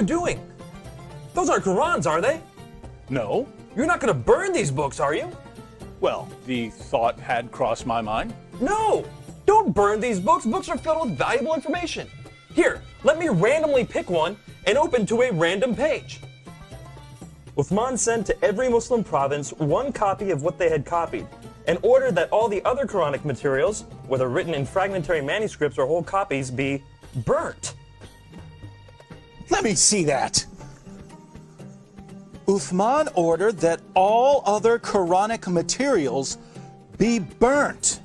you doing? Those aren't Qurans, are they? No. You're not going to burn these books, are you? Well, the thought had crossed my mind. No! Don't burn these books. Books are filled with valuable information. Here, let me randomly pick one and open to a random page. Uthman sent to every Muslim province one copy of what they had copied, and ordered that all the other Quranic materials, whether written in fragmentary manuscripts or whole copies, be burnt. Let me see that. Uthman ordered that all other Quranic materials be burnt.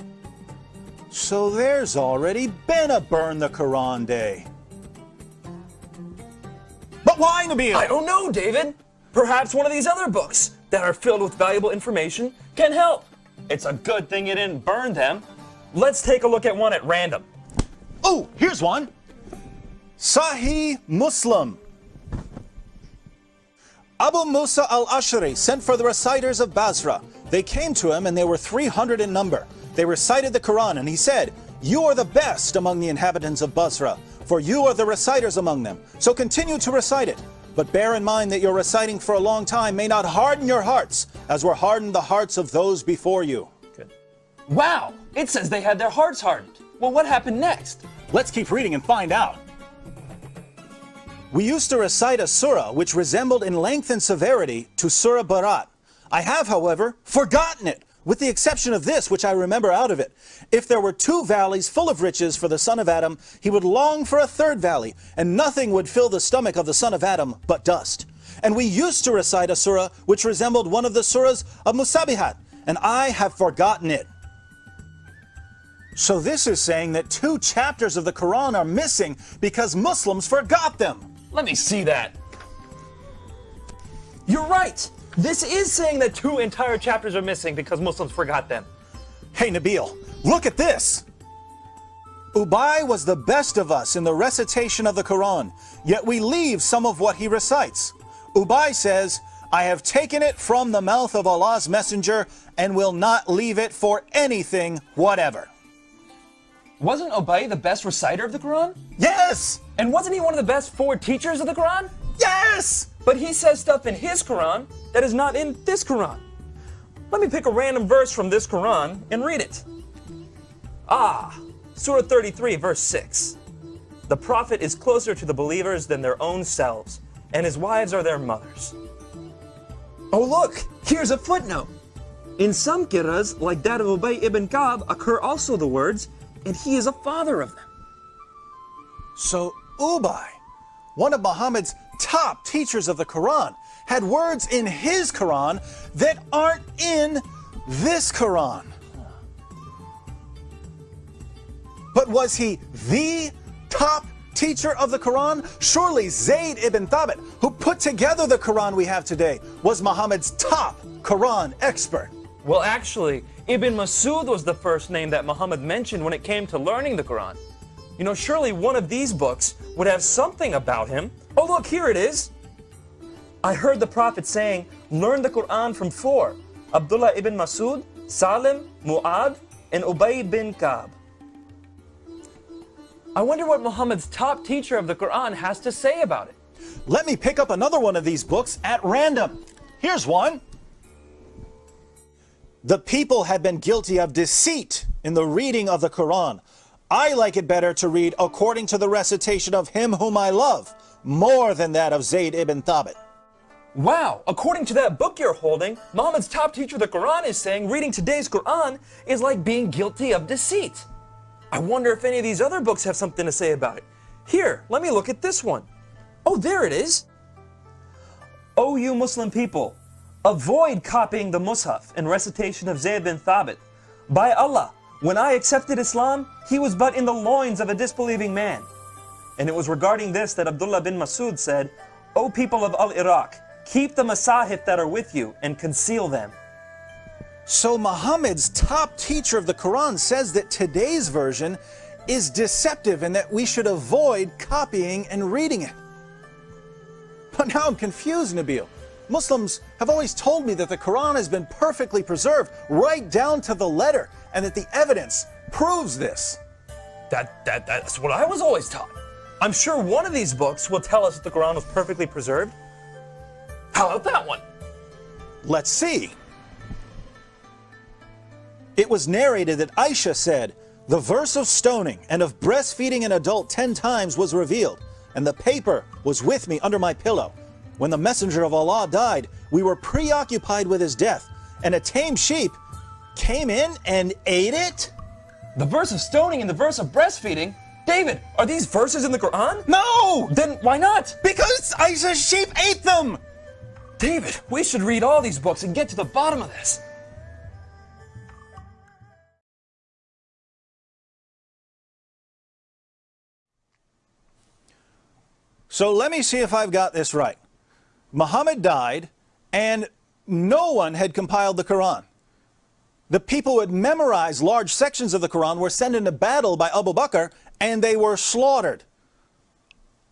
So there's already been a Burn the Quran Day. But why, Nabil? I don't know, David. Perhaps one of these other books that are filled with valuable information can help. It's a good thing you didn't burn them. Let's take a look at one at random. Oh, here's one. Sahih Muslim. Abu Musa al-Ash'ari sent for the reciters of Basra. They came to him and they were 300 in number. They recited the Quran and he said, "You are the best among the inhabitants of Basra, for you are the reciters among them. So continue to recite it. But bear in mind that your reciting for a long time may not harden your hearts, as were hardened the hearts of those before you." Good. Wow, it says they had their hearts hardened. Well, what happened next? Let's keep reading and find out. We used to recite a surah which resembled in length and severity to Surah Barat. I have, however, forgotten it, with the exception of this, which I remember out of it. If there were 2 valleys full of riches for the son of Adam, he would long for a 3rd valley, and nothing would fill the stomach of the son of Adam but dust. And we used to recite a surah which resembled one of the surahs of Musabihat, and I have forgotten it. So this is saying that 2 chapters of the Quran are missing because Muslims forgot them. Let me see that. You're right. This is saying that 2 entire chapters are missing because Muslims forgot them. Hey Nabil, look at this. Ubay was the best of us in the recitation of the Quran, yet we leave some of what he recites. Ubay says, "I have taken it from the mouth of Allah's messenger and will not leave it for anything whatever." Wasn't Ubay the best reciter of the Quran? Yes! And wasn't he one of the best 4 teachers of the Quran? Yes! But he says stuff in his Quran that is not in this Quran. Let me pick a random verse from this Quran and read it. Surah 33, verse 6. The Prophet is closer to the believers than their own selves, and his wives are their mothers. Oh look, here's a footnote. In some qira'as, like that of Ubay ibn Ka'b, occur also the words, "and he is a father of them." So Ubay, one of Muhammad's top teachers of the Quran, had words in his Quran that aren't in this Quran. But was he the top teacher of the Quran? Surely Zayd ibn Thabit, who put together the Quran we have today, was Muhammad's top Quran expert. Well, actually, Ibn Masud was the first name that Muhammad mentioned when it came to learning the Quran. You know, surely one of these books would have something about him. Oh, look, here it is. I heard the Prophet saying, "Learn the Quran from 4, Abdullah ibn Masud, Salim, Mu'ad, and Ubay bin Ka'b." I wonder what Muhammad's top teacher of the Quran has to say about it. Let me pick up another one of these books at random. Here's one. The people have been guilty of deceit in the reading of the Quran. I like it better to read according to the recitation of him whom I love, more than that of Zayd ibn Thabit. Wow, according to that book you're holding, Muhammad's top teacher of the Quran is saying reading today's Quran is like being guilty of deceit. I wonder if any of these other books have something to say about it. Here, let me look at this one. Oh, there it is. O you Muslim people, avoid copying the Mus'haf and recitation of Zayd bin Thabit. By Allah, when I accepted Islam, he was but in the loins of a disbelieving man. And it was regarding this that Abdullah bin Masud said, O people of Al-Iraq, keep the Masahif that are with you and conceal them. So Muhammad's top teacher of the Quran says that today's version is deceptive and that we should avoid copying and reading it. But now I'm confused, Nabil. Muslims have always told me that the Quran has been perfectly preserved right down to the letter and that the evidence proves this. That's what I was always taught. I'm sure one of these books will tell us that the Quran was perfectly preserved. How about that one? Let's see. It was narrated that Aisha said, "The verse of stoning and of breastfeeding an adult 10 times was revealed, and the paper was with me under my pillow. When the messenger of Allah died, we were preoccupied with his death, and a tame sheep came in and ate it?" The verse of stoning and the verse of breastfeeding? David, are these verses in the Quran? No! Then why not? Because Aisha's sheep ate them! David, we should read all these books and get to the bottom of this. So let me see if I've got this right. Muhammad died, and no one had compiled the Quran. The people who had memorized large sections of the Quran were sent into battle by Abu Bakr, and they were slaughtered.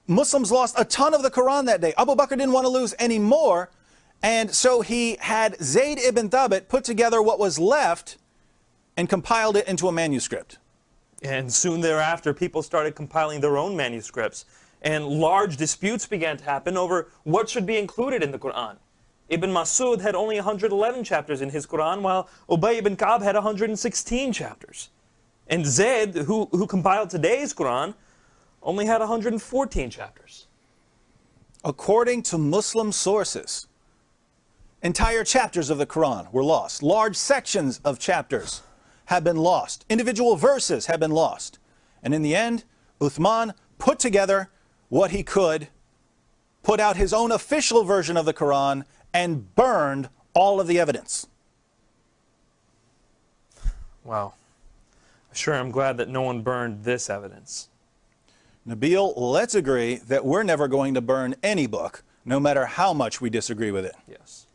Muslims lost a ton of the Quran that day. Abu Bakr didn't want to lose any more, and so he had Zayd ibn Thabit put together what was left and compiled it into a manuscript. And soon thereafter, people started compiling their own manuscripts, and large disputes began to happen over what should be included in the Quran. Ibn Masud had only 111 chapters in his Quran, while Ubay ibn Ka'b had 116 chapters. And Zayd, who compiled today's Quran, only had 114 chapters. According to Muslim sources, entire chapters of the Quran were lost. Large sections of chapters have been lost. Individual verses have been lost. And in the end, Uthman put together what he could, put out his own official version of the Quran, and burned all of the evidence. Wow. Sure, I'm glad that no one burned this evidence. Nabil, let's agree that we're never going to burn any book, no matter how much we disagree with it. Yes.